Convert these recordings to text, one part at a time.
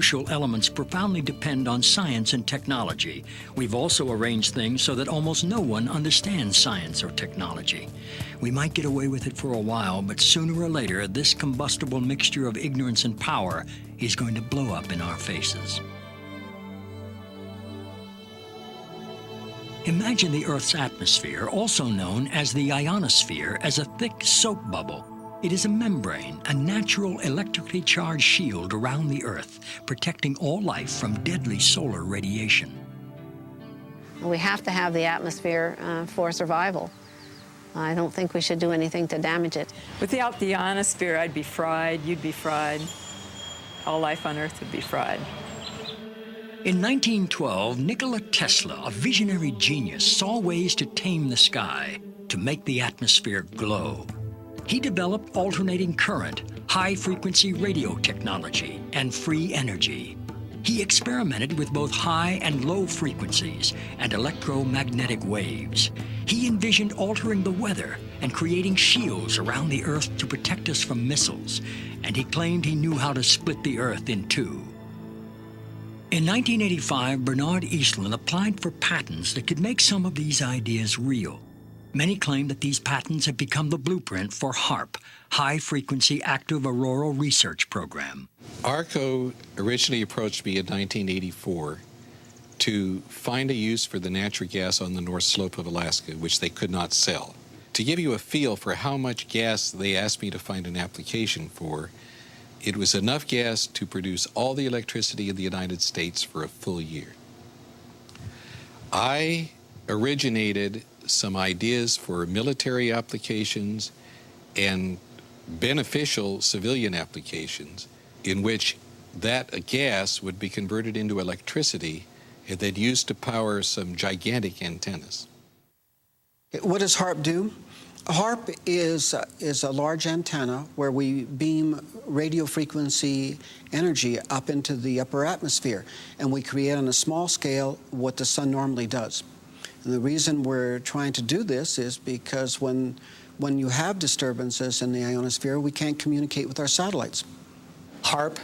crucial elements profoundly depend on science and technology. We've also arranged things so that almost no one understands science or technology. We might get away with it for a while, but sooner or later, this combustible mixture of ignorance and power is going to blow up in our faces. Imagine the Earth's atmosphere, also known as the ionosphere, as a thick soap bubble. It is a membrane, a natural electrically charged shield around the Earth, protecting all life from deadly solar radiation. We have to have the atmosphere for survival. I don't think we should do anything to damage it. Without the ionosphere, I'd be fried, you'd be fried, all life on Earth would be fried. In 1912, Nikola Tesla, a visionary genius, saw ways to tame the sky, to make the atmosphere glow. He developed alternating current, high-frequency radio technology, and free energy. He experimented with both high and low frequencies and electromagnetic waves. He envisioned altering the weather and creating shields around the Earth to protect us from missiles, and he claimed he knew how to split the Earth in two. In 1985, Bernard Eastlund applied for patents that could make some of these ideas real. Many claim that these patents have become the blueprint for Haarp, High-Frequency Active Auroral Research Program. ARCO originally approached me in 1984 to find a use for the natural gas on the north slope of Alaska, which they could not sell. To give you a feel for how much gas they asked me to find an application for, it was enough gas to produce all the electricity in the United States for a full year. I originated some ideas for military applications and beneficial civilian applications in which that gas would be converted into electricity and then used to power some gigantic antennas. What does Haarp do? Haarp is a large antenna where we beam radio frequency energy up into the upper atmosphere, and we create on a small scale what the sun normally does. And the reason we're trying to do this is because when you have disturbances in the ionosphere, we can't communicate with our satellites. Haarp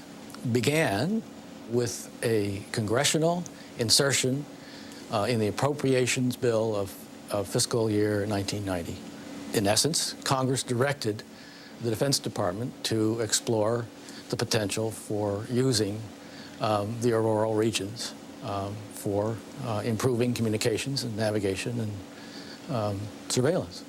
began with a congressional insertion in the appropriations bill of fiscal year 1990. In essence, Congress directed the Defense Department to explore the potential for using the auroral regions for improving communications and navigation and surveillance.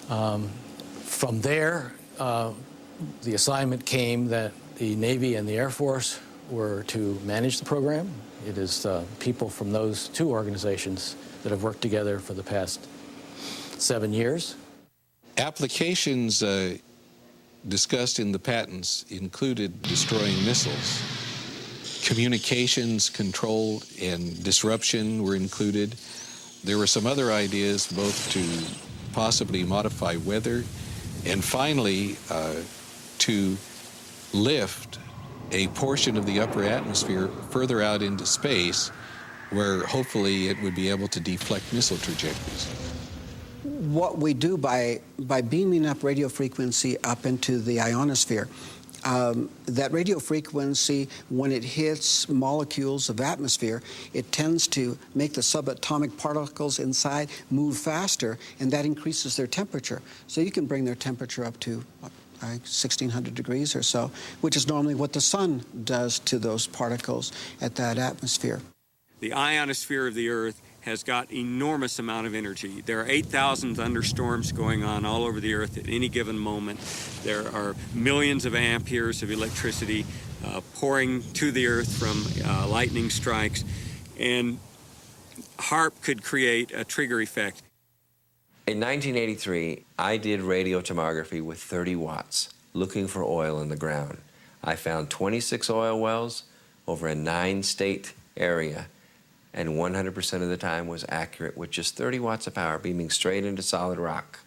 From there, the assignment came that the Navy and the Air Force were to manage the program. It is people from those two organizations that have worked together for the past 7 years. Applications discussed in the patents included destroying missiles. Communications control and disruption were included. There were some other ideas both to possibly modify weather and finally to lift a portion of the upper atmosphere further out into space where hopefully it would be able to deflect missile trajectories. What we do by beaming up radio frequency up into the ionosphere, that radio frequency, when it hits molecules of atmosphere, it tends to make the subatomic particles inside move faster, and that increases their temperature. So you can bring their temperature up to 1,600 degrees or so, which is normally what the sun does to those particles at that atmosphere. The ionosphere of the Earth has got enormous amount of energy. There are 8,000 thunderstorms going on all over the Earth at any given moment. There are millions of amperes of electricity pouring to the Earth from lightning strikes, and Haarp could create a trigger effect. In 1983, I did radio tomography with 30 watts, looking for oil in the ground. I found 26 oil wells over a 9-state area, and 100% of the time was accurate with just 30 watts of power beaming straight into solid rock.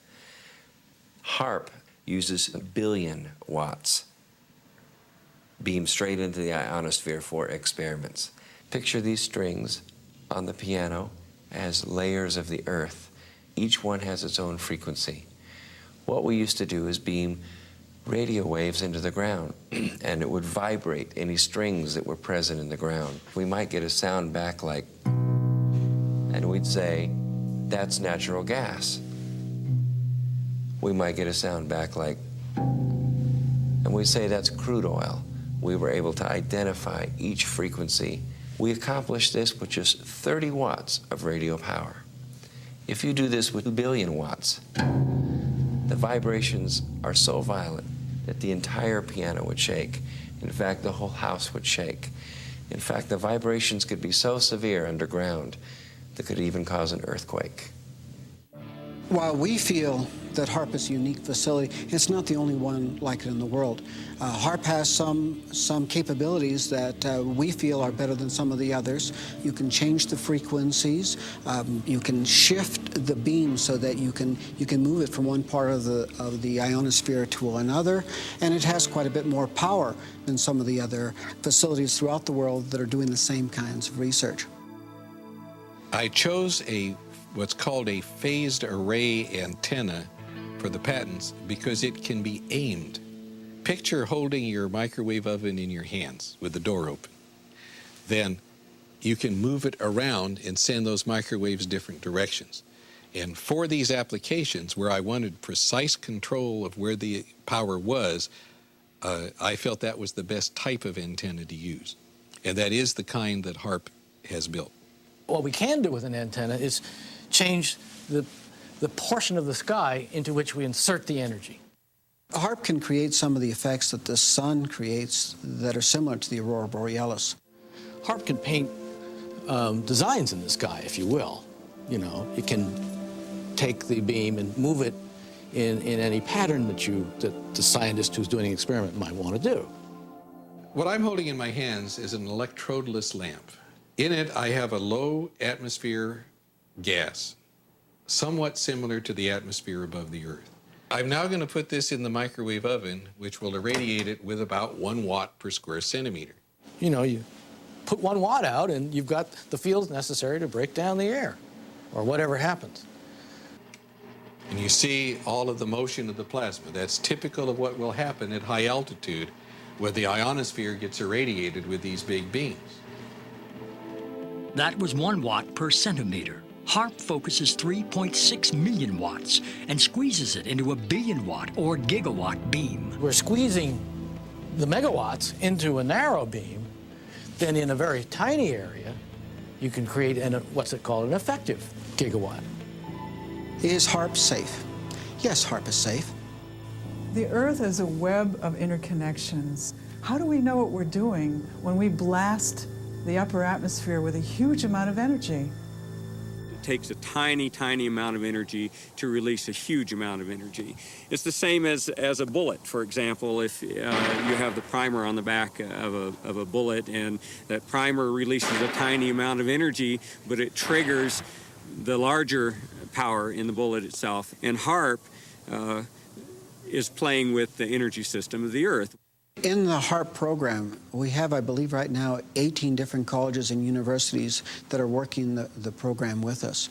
Haarp uses 1 billion watts beamed straight into the ionosphere for experiments. Picture these strings on the piano as layers of the Earth. Each one has its own frequency. What we used to do is beam radio waves into the ground, and it would vibrate any strings that were present in the ground. We might get a sound back like, and we'd say, that's natural gas. We might get a sound back like, and we'd say that's crude oil. We were able to identify each frequency. We accomplished this with just 30 watts of radio power. If you do this with 2 billion watts, the vibrations are so violent that the entire piano would shake. In fact, the whole house would shake. In fact, the vibrations could be so severe underground that could even cause an earthquake. While we feel that Haarp is a unique facility, it's not the only one like it in the world. Haarp has some capabilities that we feel are better than some of the others. You can change the frequencies. You can shift the beam so that you can move it from one part of the ionosphere to another, and it has quite a bit more power than some of the other facilities throughout the world that are doing the same kinds of research. I chose what's called a phased array antenna for the patents because it can be aimed. Picture holding your microwave oven in your hands with the door open. Then you can move it around and send those microwaves different directions. And for these applications where I wanted precise control of where the power was, I felt that was the best type of antenna to use. And that is the kind that Haarp has built. What we can do with an antenna is change the portion of the sky into which we insert the energy. Haarp can create some of the effects that the sun creates that are similar to the aurora borealis. Haarp can paint designs in the sky, if you will. You know, it can take the beam and move it in any pattern that the scientist who's doing an experiment might want to do. What I'm holding in my hands is an electrodeless lamp. In it, I have a low atmosphere gas, somewhat similar to the atmosphere above the Earth. I'm now going to put this in the microwave oven, which will irradiate it with about 1 watt per square centimeter. You know, you put 1 watt out and you've got the fields necessary to break down the air, or whatever happens. And you see all of the motion of the plasma. That's typical of what will happen at high altitude, where the ionosphere gets irradiated with these big beams. That was 1 watt per centimeter. Haarp focuses 3.6 million watts and squeezes it into a billion-watt or gigawatt beam. We're squeezing the megawatts into a narrow beam. Then in a very tiny area, you can create what's it called, an effective gigawatt. Is Haarp safe? Yes, Haarp is safe. The Earth is a web of interconnections. How do we know what we're doing when we blast the upper atmosphere with a huge amount of energy? It takes a tiny, tiny amount of energy to release a huge amount of energy. It's the same as a bullet, for example. If you have the primer on the back of a bullet, and that primer releases a tiny amount of energy, but it triggers the larger power in the bullet itself. And Haarp is playing with the energy system of the Earth. In the Haarp program, we have, I believe right now, 18 different colleges and universities that are working the program with us.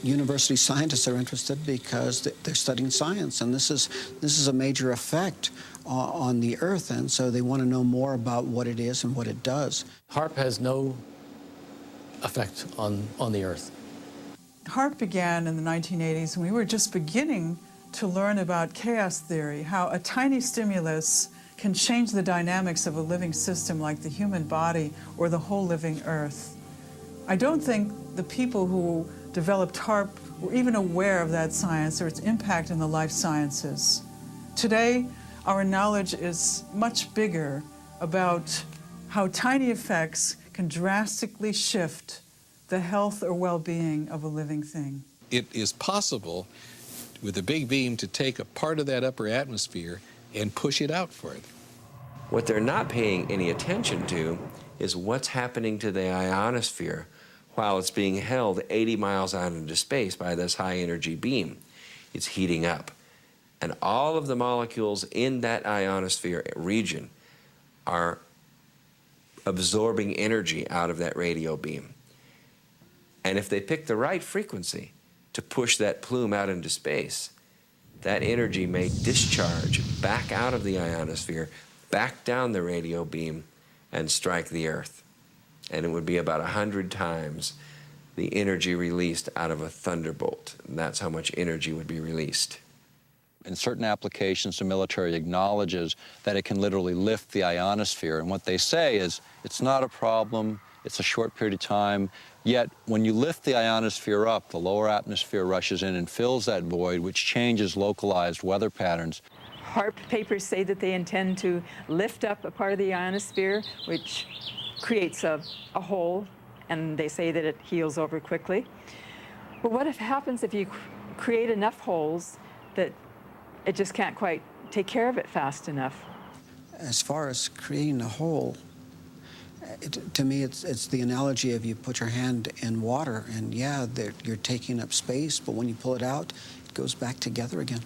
University scientists are interested because they're studying science, and this is a major effect on the Earth, and so they want to know more about what it is and what it does. Haarp has no effect on the Earth. Haarp began in the 1980s, and we were just beginning to learn about chaos theory, how a tiny stimulus can change the dynamics of a living system like the human body or the whole living Earth. I don't think the people who developed Haarp were even aware of that science or its impact in the life sciences. Today, our knowledge is much bigger about how tiny effects can drastically shift the health or well-being of a living thing. It is possible with a big beam to take a part of that upper atmosphere and push it out further. What they're not paying any attention to is what's happening to the ionosphere while it's being held 80 miles out into space by this high-energy beam. It's heating up. And all of the molecules in that ionosphere region are absorbing energy out of that radio beam. And if they pick the right frequency to push that plume out into space, that energy may discharge back out of the ionosphere, back down the radio beam, and strike the Earth. And it would be about 100 times the energy released out of a thunderbolt. And that's how much energy would be released. In certain applications, the military acknowledges that it can literally lift the ionosphere. And what they say is, it's not a problem, it's a short period of time. Yet, when you lift the ionosphere up, the lower atmosphere rushes in and fills that void, which changes localized weather patterns. Haarp papers say that they intend to lift up a part of the ionosphere, which creates a hole, and they say that it heals over quickly. But what happens if you create enough holes that it just can't quite take care of it fast enough? As far as creating a hole, to me, it's the analogy of you put your hand in water, and yeah, you're taking up space, but when you pull it out, it goes back together again.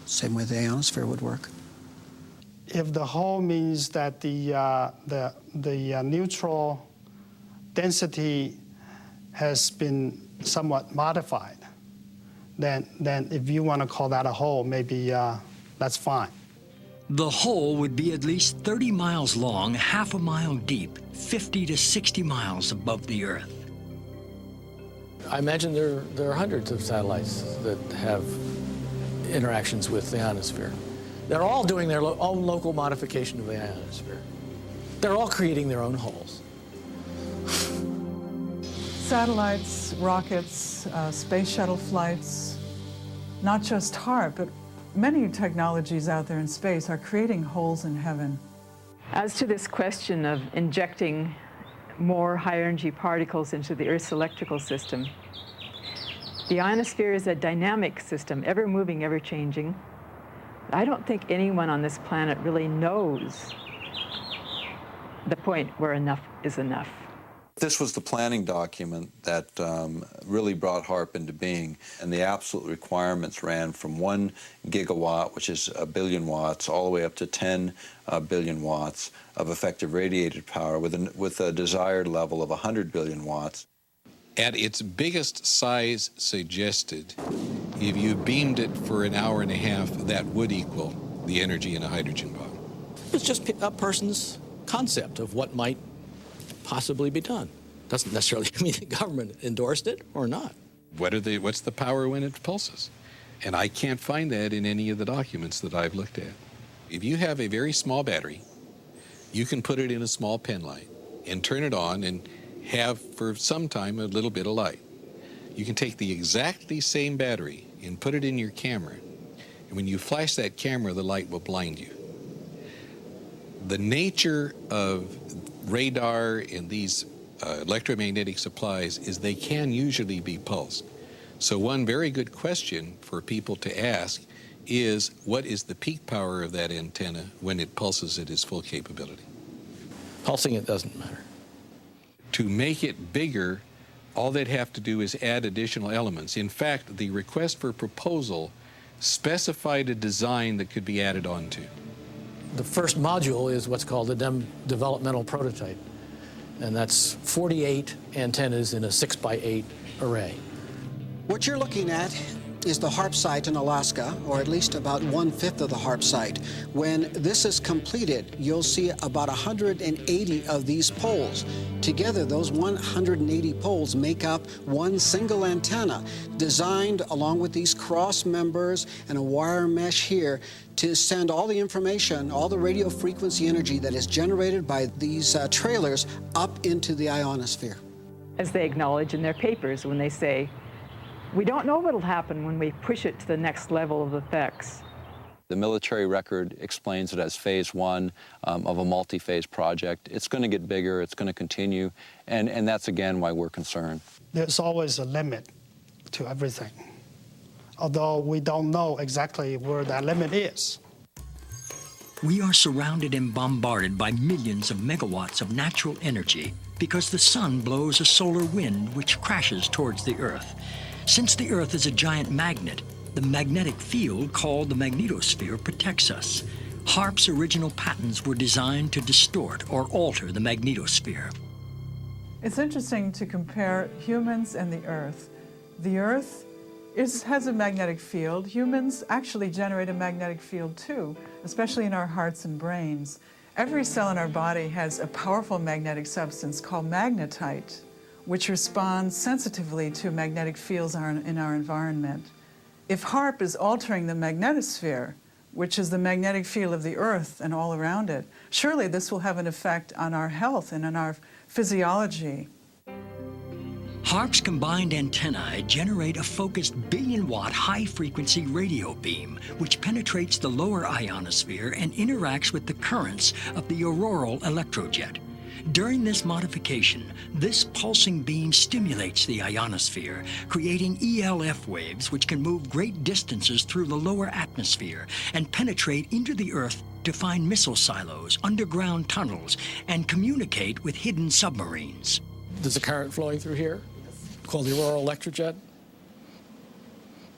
Same way the ionosphere would work. If the hole means that the neutral density has been somewhat modified, then if you want to call that a hole, maybe that's fine. The hole would be at least 30 miles long, half a mile deep, 50 to 60 miles above the Earth. I imagine there are hundreds of satellites that have interactions with the ionosphere. They're all doing their own local modification of the ionosphere. They're all creating their own holes. Satellites, rockets, space shuttle flights, not just Haarp, but many technologies out there in space are creating holes in heaven. As to this question of injecting more high-energy particles into the Earth's electrical system, the ionosphere is a dynamic system, ever moving, ever changing. I don't think anyone on this planet really knows the point where enough is enough. This was the planning document that really brought Haarp into being, and the absolute requirements ran from 1 gigawatt, which is 1 billion watts, all the way up to 10 billion watts of effective radiated power with a desired level of 100 billion watts. At its biggest size suggested, if you beamed it for an hour and a half, that would equal the energy in a hydrogen bomb. It's just a person's concept of what might possibly be done. Doesn't necessarily mean the government endorsed it or not. What's the power when it pulses? And I can't find that in any of the documents that I've looked at. If you have a very small battery, you can put it in a small pen light and turn it on and have for some time a little bit of light. You can take the exactly same battery and put it in your camera, and when you flash that camera, the light will blind you. The nature of radar and these electromagnetic supplies is they can usually be pulsed. So one very good question for people to ask is, what is the peak power of that antenna when it pulses at its full capability? Pulsing it doesn't matter. To make it bigger, all they'd have to do is add additional elements. In fact, the request for proposal specified a design that could be added onto. The first module is what's called a developmental prototype, and that's 48 antennas in a 6x8 array. What you're looking at is the Haarp site in Alaska, or at least about 1/5 of the Haarp site. When this is completed, you'll see about 180 of these poles. Together, those 180 poles make up one single antenna, designed along with these cross members and a wire mesh here to send all the information, all the radio frequency energy that is generated by these trailers up into the ionosphere. As they acknowledge in their papers when they say, we don't know what'll happen when we push it to the next level of effects. The military record explains it as phase 1 of a multi-phase project. It's going to get bigger, it's going to continue, and that's again why we're concerned. There's always a limit to everything, although we don't know exactly where that limit is. We are surrounded and bombarded by millions of megawatts of natural energy because the sun blows a solar wind which crashes towards the Earth. Since the Earth is a giant magnet, the magnetic field called the magnetosphere protects us. Haarp's original patents were designed to distort or alter the magnetosphere. It's interesting to compare humans and the Earth. The Earth has a magnetic field. Humans actually generate a magnetic field too, especially in our hearts and brains. Every cell in our body has a powerful magnetic substance called magnetite, which responds sensitively to magnetic fields in our environment. If Haarp is altering the magnetosphere, which is the magnetic field of the Earth and all around it, surely this will have an effect on our health and on our physiology. Haarp's combined antennae generate a focused billion-watt high-frequency radio beam, which penetrates the lower ionosphere and interacts with the currents of the auroral electrojet. During this modification, this pulsing beam stimulates the ionosphere, creating ELF waves which can move great distances through the lower atmosphere and penetrate into the Earth to find missile silos, underground tunnels, and communicate with hidden submarines. There's a current flowing through here called the auroral electrojet.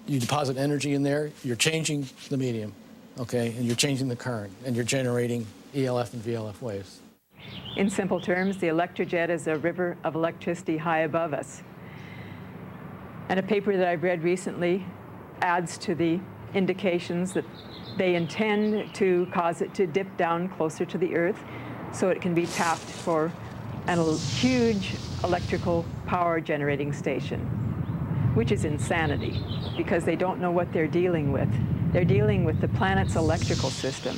You deposit energy in there, you're changing the medium, okay, and you're changing the current, and you're generating ELF and VLF waves. In simple terms, the electrojet is a river of electricity high above us. And a paper that I've read recently adds to the indications that they intend to cause it to dip down closer to the Earth so it can be tapped for a huge electrical power generating station, which is insanity because they don't know what they're dealing with. They're dealing with the planet's electrical system.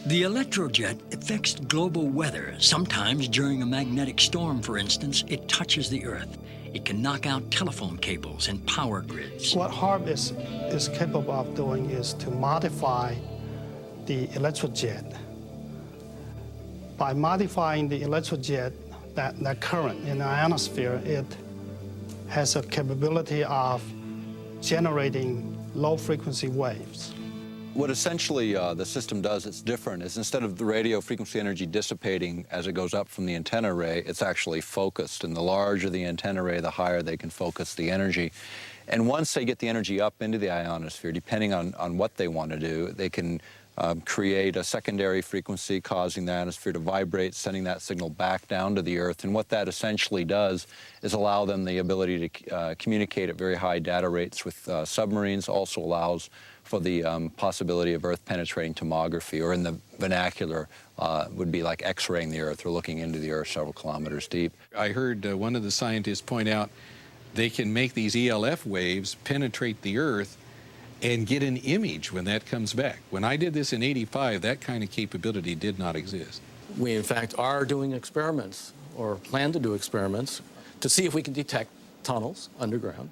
The electrojet affects global weather. Sometimes during a magnetic storm, for instance, it touches the Earth. It can knock out telephone cables and power grids. What Haarp is capable of doing is to modify the electrojet. By modifying the electrojet, that current in the ionosphere, it has a capability of generating low-frequency waves. What essentially the system does, it's different, is instead of the radio frequency energy dissipating as it goes up from the antenna array, it's actually focused. And the larger the antenna array, the higher they can focus the energy. And once they get the energy up into the ionosphere, depending on what they want to do, they can create a secondary frequency causing the ionosphere to vibrate, sending that signal back down to the Earth. And what that essentially does is allow them the ability to communicate at very high data rates with submarines, also allows for the possibility of Earth-penetrating tomography, or in the vernacular would be like X-raying the Earth or looking into the Earth several kilometers deep. I heard one of the scientists point out they can make these ELF waves penetrate the Earth and get an image when that comes back. When I did this in '85, that kind of capability did not exist. We, in fact, are doing experiments, or plan to do experiments, to see if we can detect tunnels underground.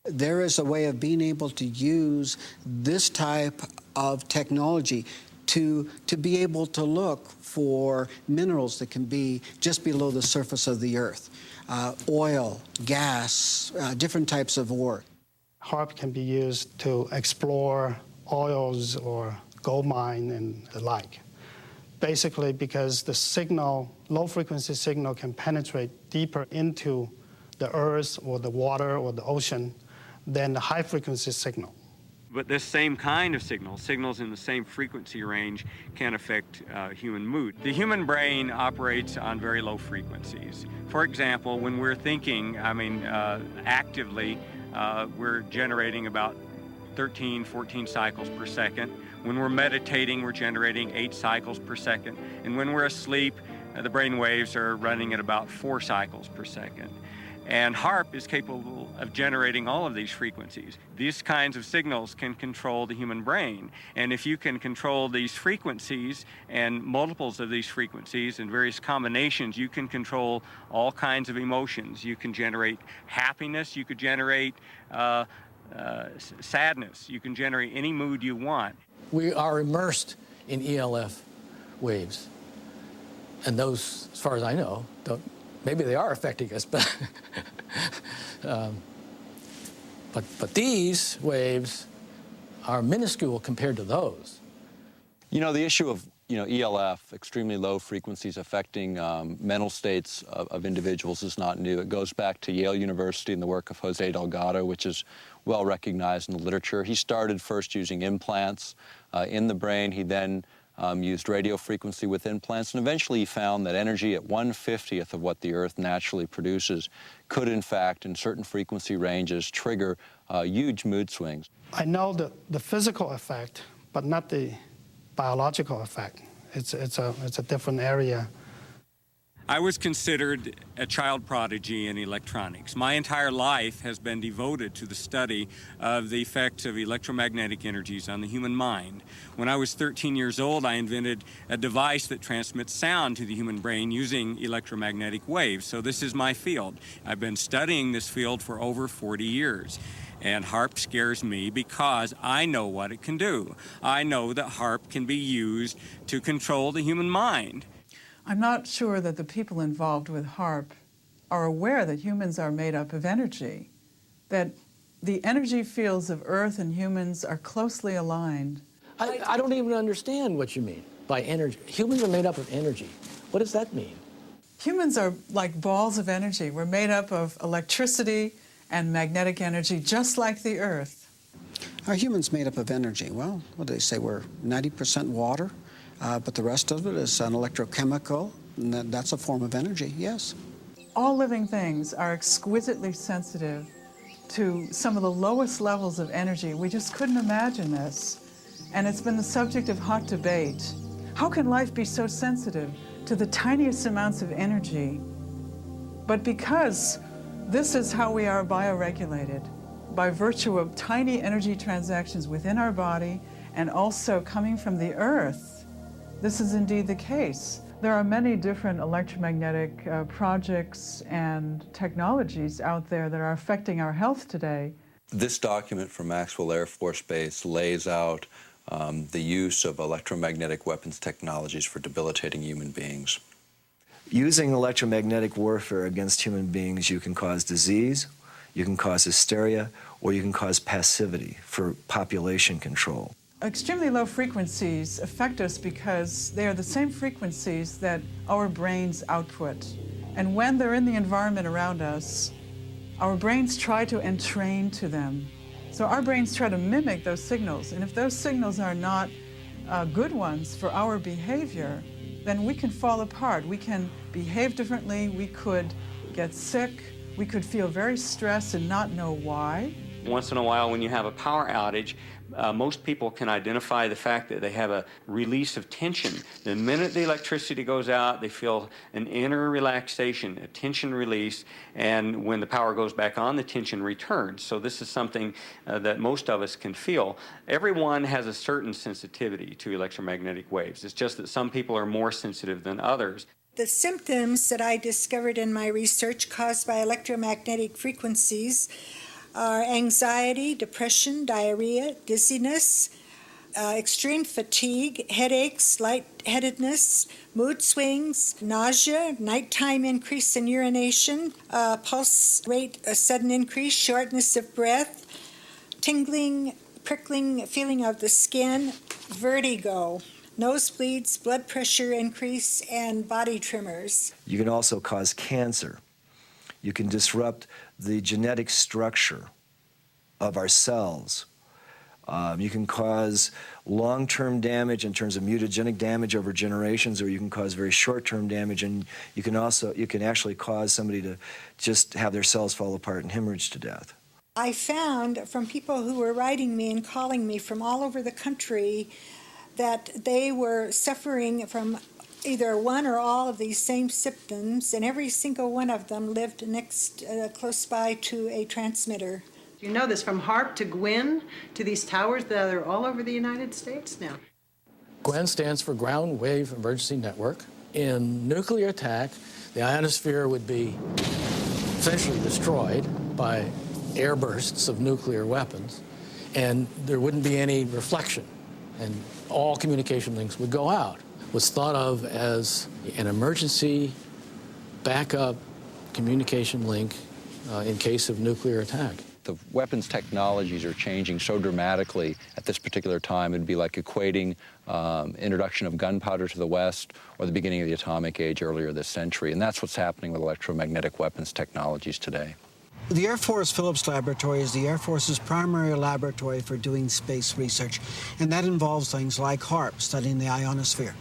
There is a way of being able to use this type of technology to be able to look for minerals that can be just below the surface of the Earth. Oil, gas, different types of ore. Haarp can be used to explore oils or gold mine and the like. Basically because the signal, low-frequency signal, can penetrate deeper into the Earth or the water or the ocean than the high-frequency signal. But this same kind of signals in the same frequency range, can affect human mood. The human brain operates on very low frequencies. For example, when we're thinking, actively, we're generating about 13, 14 cycles per second. When we're meditating, we're generating 8 cycles per second. And when we're asleep, the brain waves are running at about 4 cycles per second. And Haarp is capable of generating all of these frequencies. These kinds of signals can control the human brain. And if you can control these frequencies and multiples of these frequencies and various combinations, you can control all kinds of emotions. You can generate happiness, you could generate sadness, you can generate any mood you want. We are immersed in ELF waves. And those, as far as I know, maybe they are affecting us, but but these waves are minuscule compared to those. You know, the issue of ELF, extremely low frequencies affecting mental states of individuals, is not new. It goes back to Yale University and the work of Jose Delgado, which is well recognized in the literature. He started first using implants in the brain. He then used radio frequency within plants, and eventually he found that energy at 1/50th of what the Earth naturally produces could, in fact, in certain frequency ranges, trigger huge mood swings. I know the physical effect, but not the biological effect. It's a different area. I was considered a child prodigy in electronics. My entire life has been devoted to the study of the effects of electromagnetic energies on the human mind. When I was 13 years old, I invented a device that transmits sound to the human brain using electromagnetic waves. So this is my field. I've been studying this field for over 40 years. And Haarp scares me because I know what it can do. I know that Haarp can be used to control the human mind. I'm not sure that the people involved with Haarp are aware that humans are made up of energy, that the energy fields of Earth and humans are closely aligned. I don't even understand what you mean by energy. Humans are made up of energy. What does that mean? Humans are like balls of energy. We're made up of electricity and magnetic energy, just like the Earth. Are humans made up of energy? Well, what do they say? We're 90% water, but the rest of it is an electrochemical, and that's a form of energy, yes. All living things are exquisitely sensitive to some of the lowest levels of energy. We just couldn't imagine this. And it's been the subject of hot debate. How can life be so sensitive to the tiniest amounts of energy? But because this is how we are bioregulated, by virtue of tiny energy transactions within our body and also coming from the Earth, this is indeed the case. There are many different electromagnetic projects and technologies out there that are affecting our health today. This document from Maxwell Air Force Base lays out the use of electromagnetic weapons technologies for debilitating human beings. Using electromagnetic warfare against human beings, you can cause disease, you can cause hysteria, or you can cause passivity for population control. Extremely low frequencies affect us because they are the same frequencies that our brains output. And when they're in the environment around us, our brains try to entrain to them. So our brains try to mimic those signals. And if those signals are not good ones for our behavior, then we can fall apart. We can behave differently. We could get sick. We could feel very stressed and not know why. Once in a while, when you have a power outage, most people can identify the fact that they have a release of tension. The minute the electricity goes out, they feel an inner relaxation, a tension release, and when the power goes back on, the tension returns. So this is something that most of us can feel. Everyone has a certain sensitivity to electromagnetic waves. It's just that some people are more sensitive than others. The symptoms that I discovered in my research caused by electromagnetic frequencies are anxiety, depression, diarrhea, dizziness, extreme fatigue, headaches, lightheadedness, mood swings, nausea, nighttime increase in urination, pulse rate, a sudden increase, shortness of breath, tingling, prickling feeling of the skin, vertigo, nosebleeds, blood pressure increase, and body tremors. You can also cause cancer. You can disrupt the genetic structure of our cells. You can cause long-term damage in terms of mutagenic damage over generations, or you can cause very short-term damage, and you can actually cause somebody to just have their cells fall apart and hemorrhage to death. I found from people who were writing me and calling me from all over the country that they were suffering from either one or all of these same symptoms, and every single one of them lived close by to a transmitter. You know this from Haarp to Gwyn to these towers that are all over the United States now. GWEN stands for Ground Wave Emergency Network. In nuclear attack, the ionosphere would be essentially destroyed by air bursts of nuclear weapons, and there wouldn't be any reflection, and all communication links would go out. Was thought of as an emergency backup communication link in case of nuclear attack. The weapons technologies are changing so dramatically at this particular time. It'd be like equating introduction of gunpowder to the West or the beginning of the atomic age earlier this century. And that's what's happening with electromagnetic weapons technologies today. The Air Force Phillips Laboratory is the Air Force's primary laboratory for doing space research, and that involves things like Haarp, studying the ionosphere.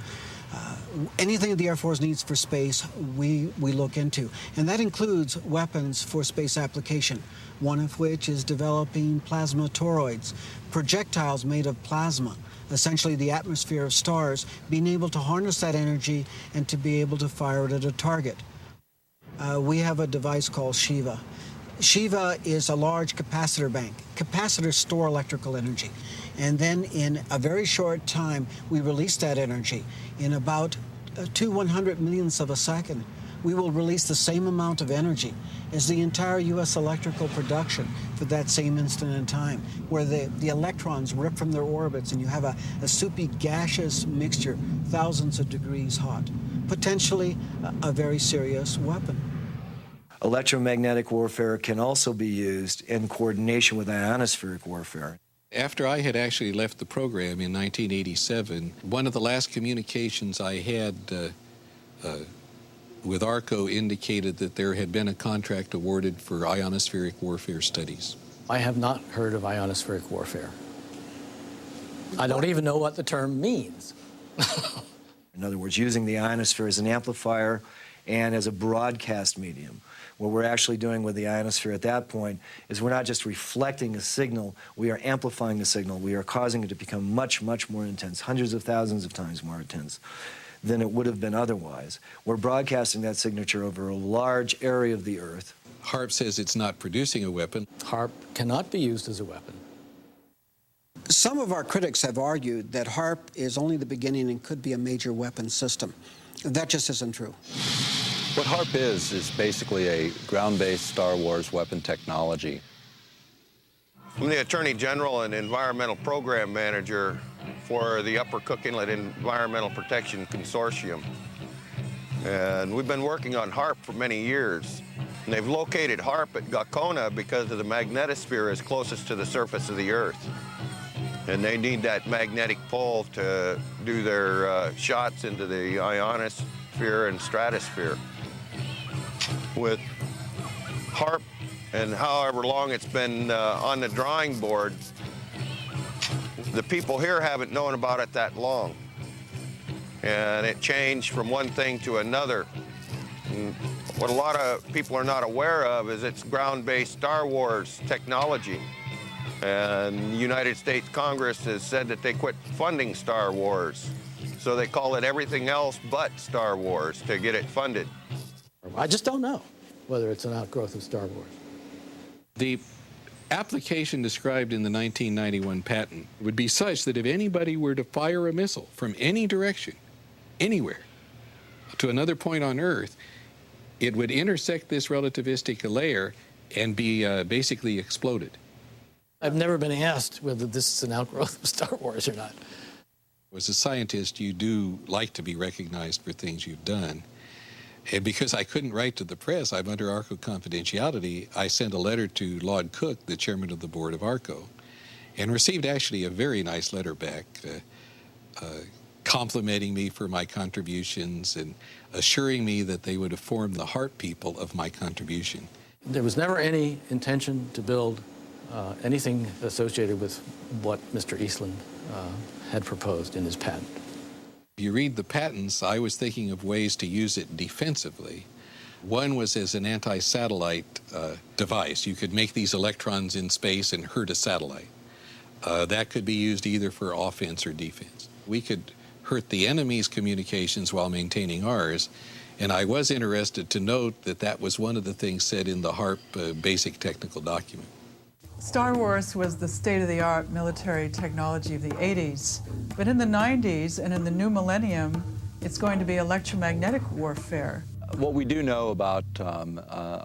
Anything the Air Force needs for space, we look into, and that includes weapons for space application, one of which is developing plasma toroids, projectiles made of plasma, essentially the atmosphere of stars, being able to harness that energy and to be able to fire it at a target. We have a device called Shiva. Shiva is a large capacitor bank. Capacitors store electrical energy. And then in a very short time, we release that energy. In about 2/100 millionths of a second, we will release the same amount of energy as the entire U.S. electrical production for that same instant in time, where the electrons rip from their orbits and you have a soupy gaseous mixture, thousands of degrees hot. Potentially a very serious weapon. Electromagnetic warfare can also be used in coordination with ionospheric warfare. After I had actually left the program in 1987, one of the last communications I had with ARCO indicated that there had been a contract awarded for ionospheric warfare studies. I have not heard of ionospheric warfare. I don't even know what the term means. In other words, using the ionosphere as an amplifier and as a broadcast medium. What we're actually doing with the ionosphere at that point is we're not just reflecting a signal, we are amplifying the signal. We are causing it to become much, much more intense, hundreds of thousands of times more intense than it would have been otherwise. We're broadcasting that signature over a large area of the Earth. Haarp says it's not producing a weapon. Haarp cannot be used as a weapon. Some of our critics have argued that Haarp is only the beginning and could be a major weapon system. That just isn't true. What Haarp is basically a ground-based Star Wars weapon technology. I'm the Attorney General and Environmental Program Manager for the Upper Cook Inlet Environmental Protection Consortium. And we've been working on Haarp for many years. And they've located Haarp at Gakona because of the magnetosphere is closest to the surface of the Earth. And they need that magnetic pole to do their shots into the ionosphere and stratosphere. With Haarp and however long it's been on the drawing board, the people here haven't known about it that long. And it changed from one thing to another. And what a lot of people are not aware of is it's ground-based Star Wars technology. And the United States Congress has said that they quit funding Star Wars. So they call it everything else but Star Wars to get it funded. I just don't know whether it's an outgrowth of Star Wars. The application described in the 1991 patent would be such that if anybody were to fire a missile from any direction, anywhere, to another point on Earth, it would intersect this relativistic layer and be basically exploded. I've never been asked whether this is an outgrowth of Star Wars or not. As a scientist, you do like to be recognized for things you've done. And because I couldn't write to the press, I'm under ARCO confidentiality, I sent a letter to Lord Cook, the chairman of the board of ARCO, and received actually a very nice letter back complimenting me for my contributions and assuring me that they would inform the Haarp people of my contribution. There was never any intention to build anything associated with what Mr. Eastland had proposed in his patent. If you read the patents, I was thinking of ways to use it defensively. One was as an anti-satellite device. You could make these electrons in space and hurt a satellite. That could be used either for offense or defense. We could hurt the enemy's communications while maintaining ours, and I was interested to note that that was one of the things said in the Haarp basic technical document. Star Wars was the state-of-the-art military technology of the 80s, but in the 90s and in the new millennium, it's going to be electromagnetic warfare. What we do know about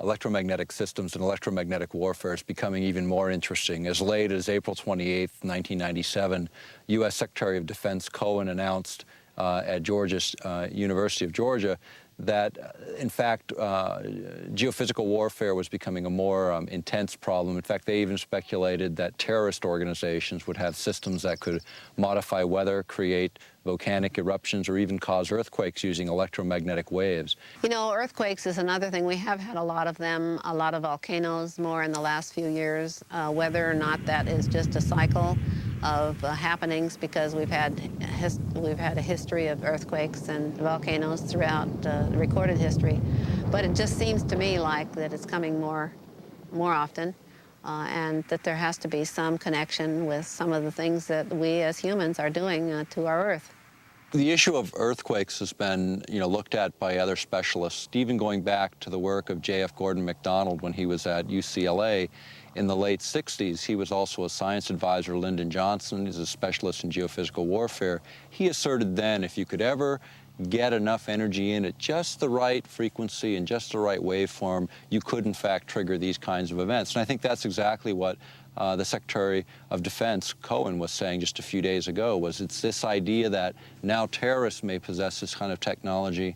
electromagnetic systems and electromagnetic warfare is becoming even more interesting. As late as April 28, 1997, U.S. Secretary of Defense Cohen announced at University of Georgia that, in fact, geophysical warfare was becoming a more intense problem. In fact, they even speculated that terrorist organizations would have systems that could modify weather, create volcanic eruptions, or even cause earthquakes using electromagnetic waves. You know, earthquakes is another thing. We have had a lot of them, a lot of volcanoes more in the last few years. Whether or not that is just a cycle of happenings, because we've had a history of earthquakes and volcanoes throughout recorded history, but it just seems to me like that it's coming more often, and that there has to be some connection with some of the things that we as humans are doing to our Earth. The issue of earthquakes has been, looked at by other specialists, even going back to the work of J.F. Gordon MacDonald when he was at UCLA in the late 60s. He was also a science advisor to Lyndon Johnson. He's a specialist in geophysical warfare. He asserted then if you could ever get enough energy in at just the right frequency and just the right waveform, you could in fact trigger these kinds of events. And I think that's exactly what the Secretary of Defense, Cohen, was saying just a few days ago, was it's this idea that now terrorists may possess this kind of technology.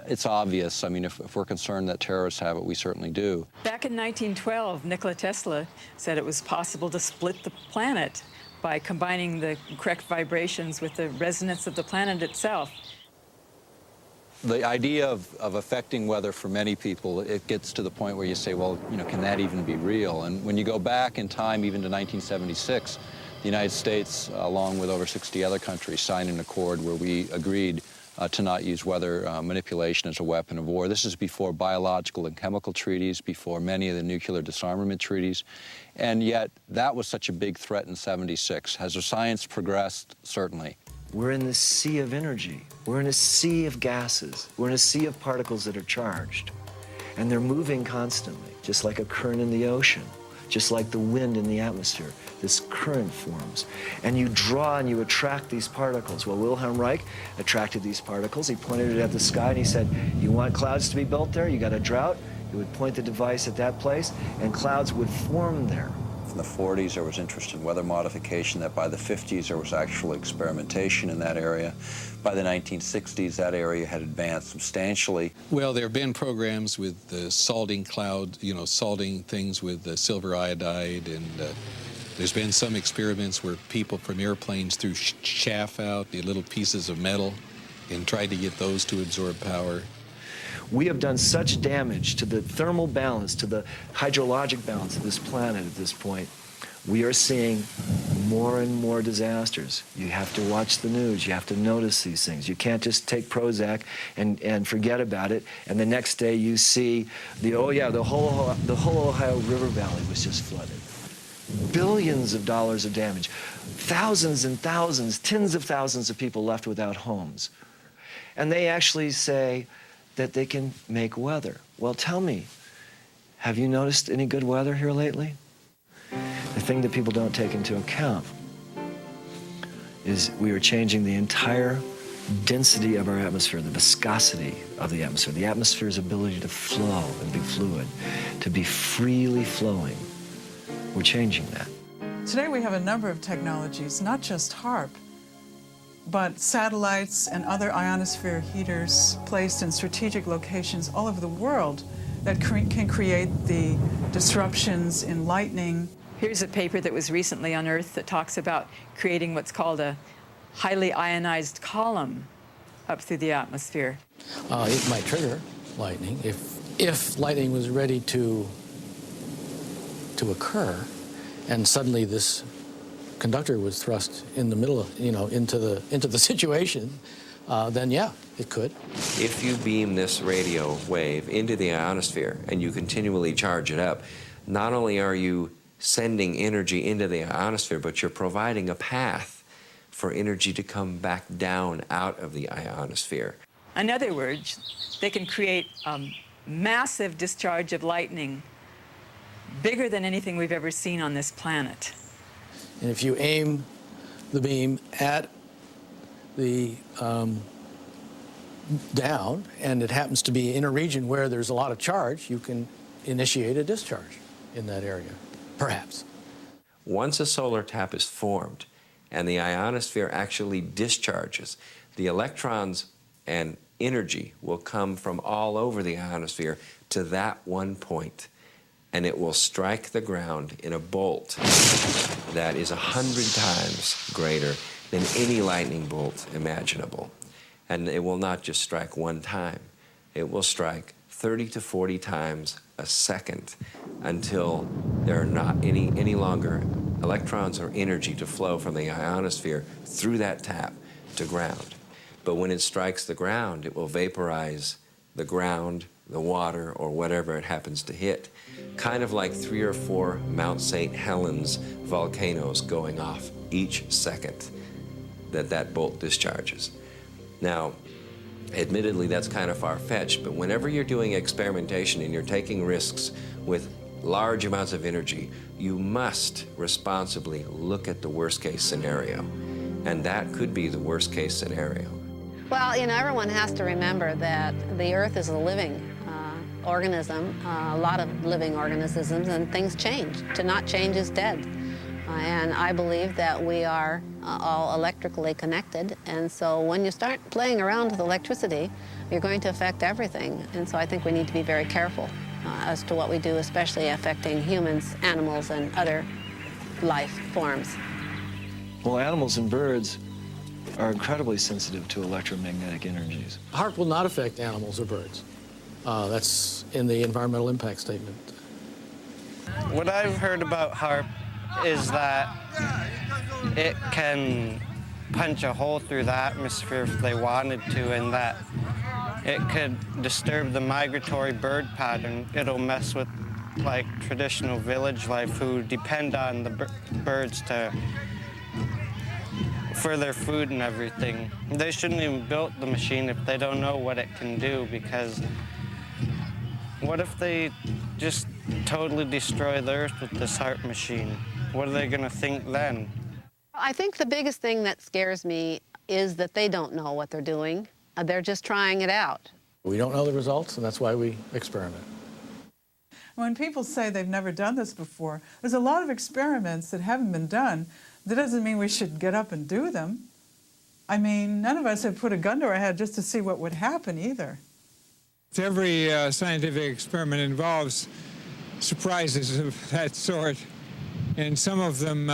It's obvious. I mean, if we're concerned that terrorists have it, we certainly do. Back in 1912, Nikola Tesla said it was possible to split the planet by combining the correct vibrations with the resonance of the planet itself. The idea of affecting weather for many people, it gets to the point where you say, well, can that even be real? And when you go back in time, even to 1976, the United States, along with over 60 other countries, signed an accord where we agreed to not use weather manipulation as a weapon of war. This is before biological and chemical treaties, before many of the nuclear disarmament treaties. And yet, that was such a big threat in '76. Has the science progressed? Certainly. We're in this sea of energy. We're in a sea of gases. We're in a sea of particles that are charged. And they're moving constantly, just like a current in the ocean, just like the wind in the atmosphere. This current forms. And you draw and you attract these particles. Well, Wilhelm Reich attracted these particles. He pointed it at the sky and he said, you want clouds to be built there? You got a drought? He would point the device at that place and clouds would form there. In the 40s, there was interest in weather modification. That by the 50s, there was actual experimentation in that area. By the 1960s, that area had advanced substantially. Well, there have been programs with salting clouds, salting things with silver iodide, and there's been some experiments where people from airplanes threw chaff out, the little pieces of metal, and tried to get those to absorb power. We have done such damage to the thermal balance, to the hydrologic balance of this planet at this point. We are seeing more and more disasters. You have to watch the news. You have to notice these things. You can't just take Prozac and forget about it, and the next day you see the whole Ohio River Valley was just flooded. Billions of dollars of damage. Thousands and thousands, tens of thousands of people left without homes. And they actually say that they can make weather. Well, tell me, have you noticed any good weather here lately? The thing that people don't take into account is we are changing the entire density of our atmosphere, the viscosity of the atmosphere's ability to flow and be fluid, to be freely flowing. We're changing that. Today we have a number of technologies, not just Haarp, but satellites and other ionosphere heaters placed in strategic locations all over the world that can create the disruptions in lightning. Here's a paper that was recently unearthed that talks about creating what's called a highly ionized column up through the atmosphere. It might trigger lightning if lightning was ready to occur, and suddenly this conductor was thrust in the middle of, into the situation, then yeah, it could. If you beam this radio wave into the ionosphere and you continually charge it up, not only are you sending energy into the ionosphere, but you're providing a path for energy to come back down out of the ionosphere. In other words, they can create a massive discharge of lightning, bigger than anything we've ever seen on this planet. And if you aim the beam at the down, and it happens to be in a region where there's a lot of charge, you can initiate a discharge in that area, perhaps. Once a solar tap is formed and the ionosphere actually discharges, the electrons and energy will come from all over the ionosphere to that one point, and it will strike the ground in a bolt that is 100 times greater than any lightning bolt imaginable. And it will not just strike one time. It will strike 30 to 40 times a second until there are not any longer electrons or energy to flow from the ionosphere through that tap to ground. But when it strikes the ground, it will vaporize the ground, the water, or whatever it happens to hit, kind of like 3 or 4 Mount St. Helens volcanoes going off each second that bolt discharges. Now, admittedly, that's kind of far-fetched, but whenever you're doing experimentation and you're taking risks with large amounts of energy, you must responsibly look at the worst-case scenario, and that could be the worst-case scenario. Well, you know, everyone has to remember that the Earth is a living organism, a lot of living organisms, and things change. To not change is dead. And I believe that we are all electrically connected, and so when you start playing around with electricity, you're going to affect everything. And so I think we need to be very careful as to what we do, especially affecting humans, animals, and other life forms. Well, animals and birds are incredibly sensitive to electromagnetic energies. HAARP will not affect animals or birds. That's in the environmental impact statement. What I've heard about HAARP is that it can punch a hole through the atmosphere if they wanted to, and that it could disturb the migratory bird pattern. It'll mess with like traditional village life who depend on the birds for their food and everything. They shouldn't even build the machine if they don't know what it can do, because what if they just totally destroy the Earth with this HAARP machine? What are they going to think then? I think the biggest thing that scares me is that they don't know what they're doing. They're just trying it out. We don't know the results, and that's why we experiment. When people say they've never done this before, there's a lot of experiments that haven't been done. That doesn't mean we should get up and do them. I mean, none of us have put a gun to our head just to see what would happen either. Every scientific experiment involves surprises of that sort, and some of them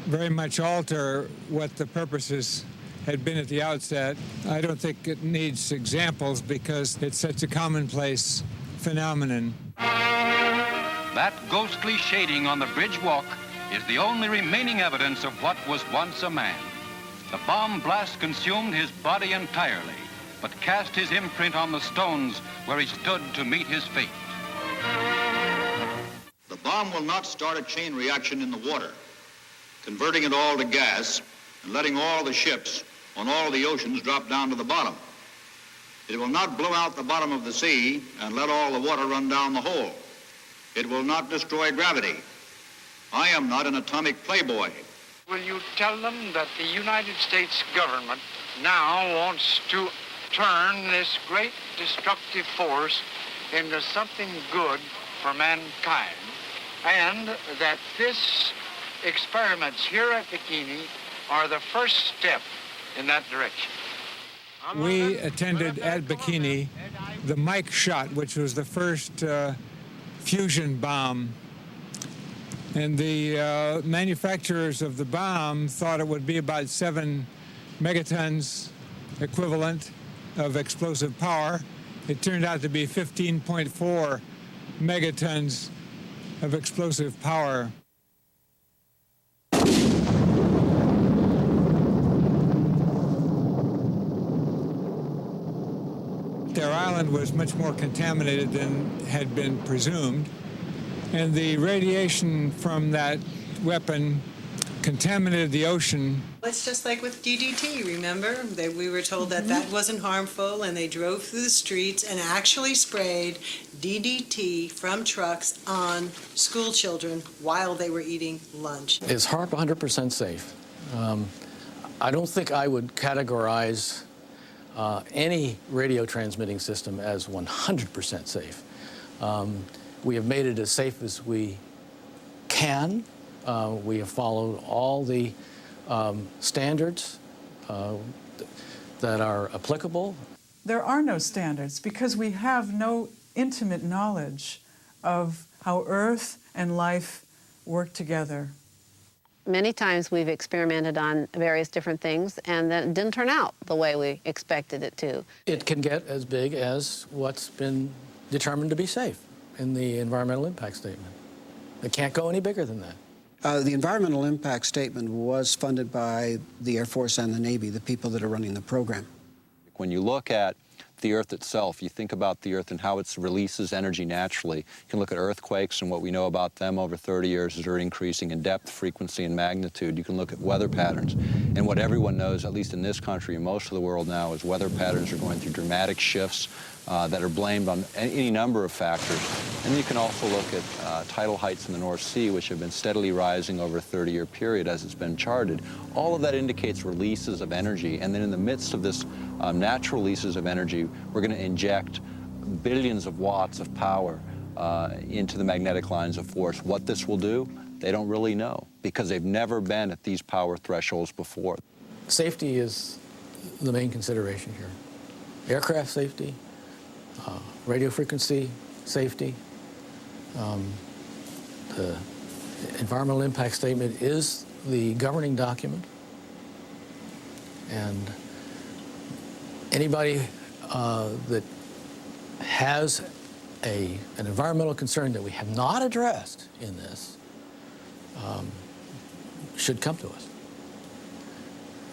very much alter what the purposes had been at the outset. I don't think it needs examples because it's such a commonplace phenomenon. That ghostly shading on the bridge walk is the only remaining evidence of what was once a man. The bomb blast consumed his body entirely, but cast his imprint on the stones where he stood to meet his fate. The bomb will not start a chain reaction in the water, converting it all to gas and letting all the ships on all the oceans drop down to the bottom. It will not blow out the bottom of the sea and let all the water run down the hole. It will not destroy gravity. I am not an atomic playboy. Will you tell them that the United States government now wants to turn this great destructive force into something good for mankind, and that this experiments here at Bikini are the first step in that direction? We attended at Bikini the Mike shot, which was the first fusion bomb. And the manufacturers of the bomb thought it would be about 7 megatons equivalent of explosive power. It turned out to be 15.4 megatons of explosive power. Their island was much more contaminated than had been presumed, and the radiation from that weapon contaminated the ocean. It's just like with DDT, remember? We were told that that wasn't harmful, and they drove through the streets and actually sprayed DDT from trucks on school children while they were eating lunch. Is HAARP 100% safe? I don't think I would categorize any radio transmitting system as 100% safe. We have made it as safe as we can. We have followed all the standards. that are applicable. There are no standards because we have no intimate knowledge of how Earth and life work together. Many times we've experimented on various different things and then it didn't turn out the way we expected it to. It can get as big as what's been determined to be safe in the environmental impact statement. It can't go any bigger than that. The environmental impact statement was funded by the Air Force and the Navy, the people that are running the program. When you look at the Earth itself, you think about the Earth and how it releases energy naturally. You can look at earthquakes, and what we know about them over 30 years is they're increasing in depth, frequency, and magnitude. You can look at weather patterns, and what everyone knows, at least in this country and most of the world now, is weather patterns are going through dramatic shifts that are blamed on any number of factors. And you can also look at tidal heights in the North Sea, which have been steadily rising over a 30-year period as it's been charted. All of that indicates releases of energy, and then in the midst of this natural releases of energy, we're going to inject billions of watts of power into the magnetic lines of force. What this will do, they don't really know, because they've never been at these power thresholds before. Safety is the main consideration here. Aircraft safety, radio frequency safety. The environmental impact statement is the governing document, and anybody that has an environmental concern that we have not addressed in this should come to us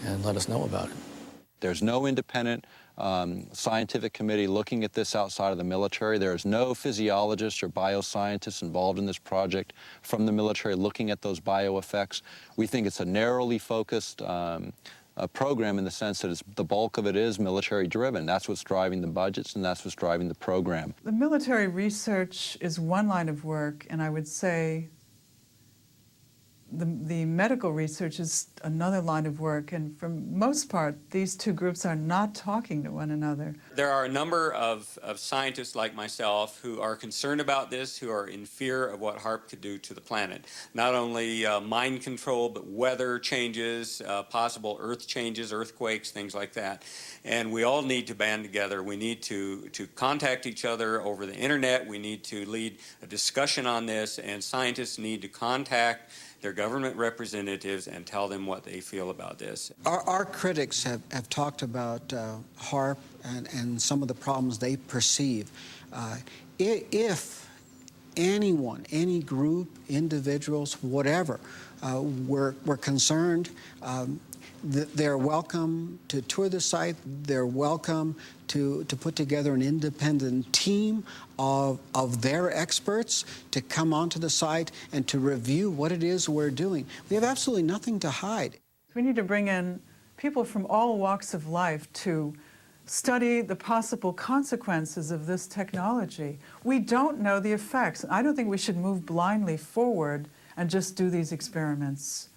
and let us know about it. There's no independent scientific committee looking at this outside of the military. There's no physiologists or bioscientists involved in this project from the military looking at those bioeffects. We think it's a narrowly focused program in the sense that the bulk of it is military-driven. That's what's driving the budgets, and that's what's driving the program. The military research is one line of work, and I would say the medical research is another line of work, and for most part, these two groups are not talking to one another. There are a number of scientists like myself who are concerned about this, who are in fear of what HAARP could do to the planet. Not only mind control, but weather changes, possible earth changes, earthquakes, things like that. And we all need to band together. We need to contact each other over the internet. We need to lead a discussion on this, and scientists need to contact their government representatives and tell them what they feel about this. Our critics have talked about HAARP and some of the problems they perceive. If anyone, any group, individuals, whatever, were concerned, they're welcome to tour the site. They're welcome to put together an independent team of their experts to come onto the site and to review what it is we're doing. We have absolutely nothing to hide. We need to bring in people from all walks of life to study the possible consequences of this technology. We don't know the effects. I don't think we should move blindly forward and just do these experiments.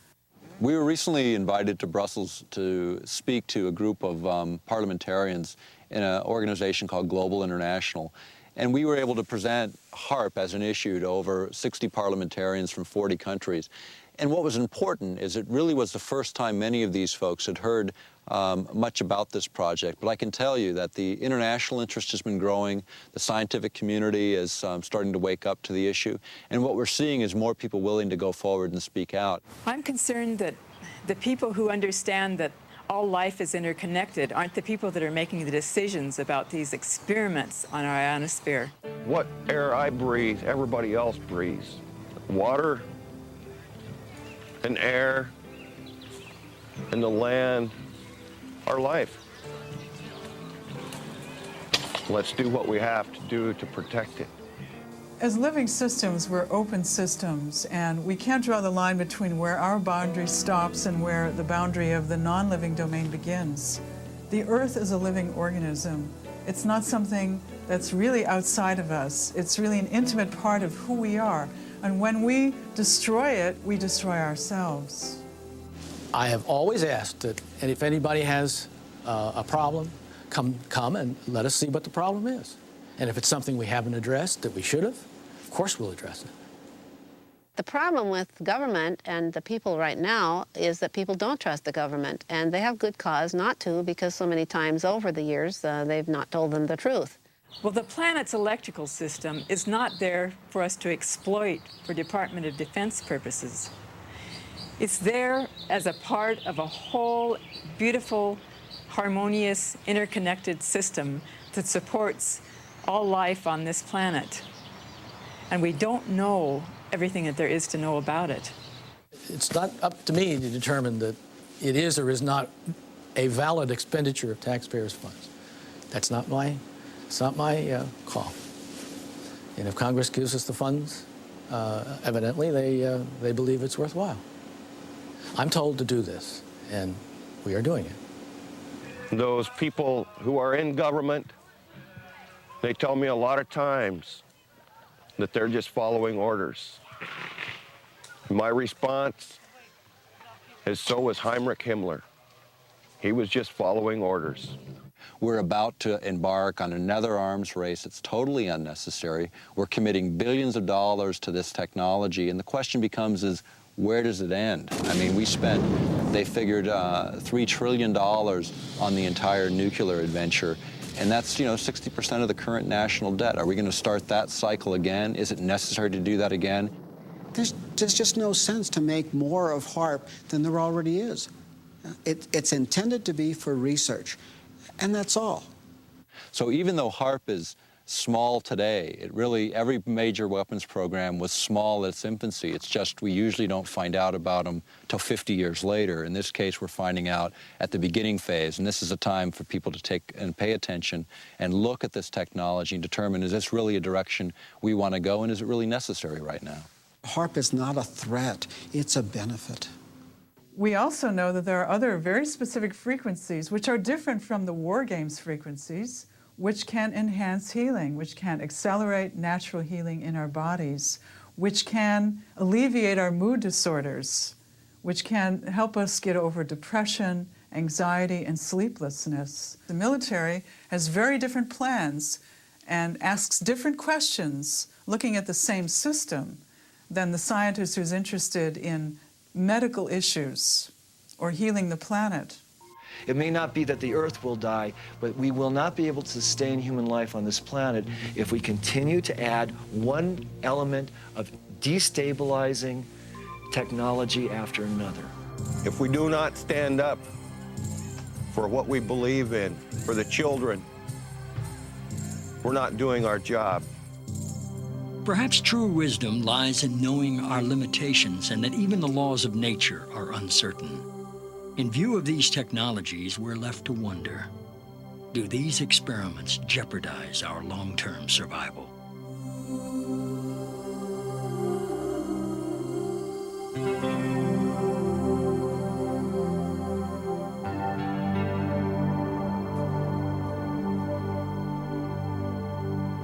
We were recently invited to Brussels to speak to a group of parliamentarians in an organization called Global International. And we were able to present HAARP as an issue to over 60 parliamentarians from 40 countries. And what was important is it really was the first time many of these folks had heard much about this project. But I can tell you that the international interest has been growing. The scientific community is starting to wake up to the issue. And what we're seeing is more people willing to go forward and speak out. I'm concerned that the people who understand that all life is interconnected aren't the people that are making the decisions about these experiments on our ionosphere. What air I breathe, everybody else breathes. Water and air and the land, our life. Let's do what we have to do to protect it. As living systems, we're open systems, and we can't draw the line between where our boundary stops and where the boundary of the non-living domain begins. The Earth is a living organism. It's not something that's really outside of us. It's really an intimate part of who we are. And when we destroy it, we destroy ourselves. I have always asked that if anybody has a problem, come and let us see what the problem is. And if it's something we haven't addressed that we should have, of course we'll address it. The problem with government and the people right now is that people don't trust the government, and they have good cause not to, because so many times over the years they've not told them the truth. Well, the planet's electrical system is not there for us to exploit for Department of Defense purposes. It's there as a part of a whole beautiful, harmonious, interconnected system that supports all life on this planet. And we don't know everything that there is to know about it. It's not up to me to determine that it is or is not a valid expenditure of taxpayers' funds. It's not my call. And if Congress gives us the funds, evidently they believe it's worthwhile. I'm told to do this, and we are doing it. Those people who are in government, they tell me a lot of times that they're just following orders. My response is, so was Heinrich Himmler. He was just following orders. We're about to embark on another arms race. It's totally unnecessary. We're committing billions of dollars to this technology, and the question becomes is, where does it end? I mean, they figured $3 trillion on the entire nuclear adventure, and that's, 60% of the current national debt. Are we going to start that cycle again? Is it necessary to do that again? There's just no sense to make more of HAARP than there already is. It's intended to be for research, and that's all. So even though HAARP is small today, every major weapons program was small at its infancy. It's just we usually don't find out about them till 50 years later. In this case, we're finding out at the beginning phase, and this is a time for people to take and pay attention and look at this technology and determine, is this really a direction we want to go, and is it really necessary right now? HAARP is not a threat, it's a benefit. We also know that there are other very specific frequencies which are different from the war games frequencies, which can enhance healing, which can accelerate natural healing in our bodies, which can alleviate our mood disorders, which can help us get over depression, anxiety, and sleeplessness. The military has very different plans and asks different questions looking at the same system than the scientist who's interested in medical issues or healing the planet. It may not be that the Earth will die, but we will not be able to sustain human life on this planet if we continue to add one element of destabilizing technology after another. If we do not stand up for what we believe in, for the children, we're not doing our job. Perhaps true wisdom lies in knowing our limitations and that even the laws of nature are uncertain. In view of these technologies, we're left to wonder, do these experiments jeopardize our long-term survival?